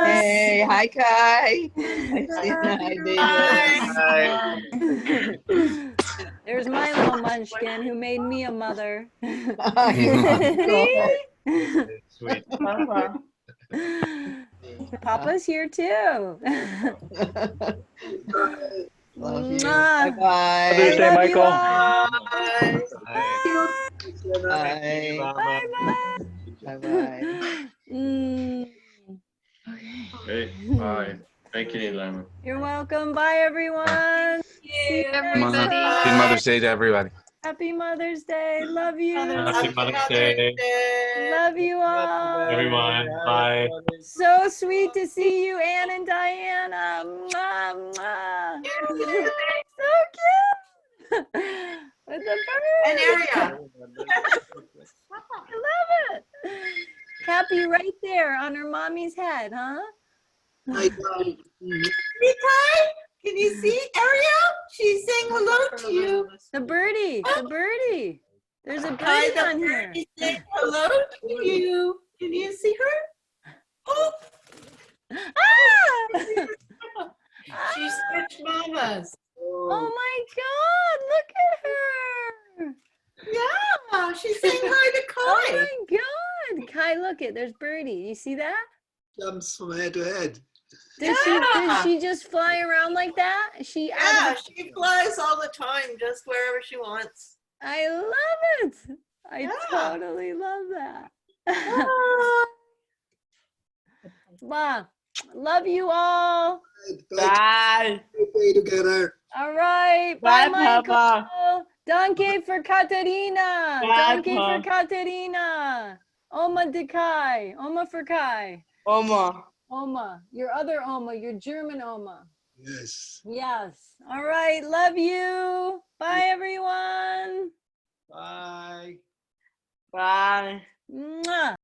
Hey, hi Kai. Bye. There's my little munchkin who made me a mother. Sweet. Papa's here too. Love you. Mwah. Bye Mother's Day, Love you Michael. all. bye. Bye bye. Bye bye. Hey, bye. Thank you, Lama. You're welcome. Bye, everyone. See you next Happy time. Mother's Day to everybody. Happy Mother's Day. Love you. Happy Mother's Day, Love you all. everyone. Bye. So sweet to see you, Ann and Diana. Mwah, mwah. So cute. With the bird. And Area. I love it. Cappy right there on her mommy's head, huh? See, Kai? Can you see Ariel? She's saying hello to you. The birdie. The birdie. There's a Kai, birdie the on here. birdie saying hello to you. Can you see her? Oh, Ah! she switched mamas. Oh my God, look at her. Yeah, she's saying hi to Oh Kai. my God. Kai, look it. There's birdie. You see that? Jumps from head to head. Does she just fly around like that? She Yeah, she flies all the time, just wherever she wants. I love it. I Yeah. totally love that. Bah, love you all. Bye. Stay together. All right. Bye, Michael. Danke for Katerina. Danke for Katerina. Oma de Kai. Oma for Kai. Oma. Oma. Your other Oma. Your German Oma. Yes. Yes. All right. Love you. Bye, everyone. Bye. Bye. Mwah.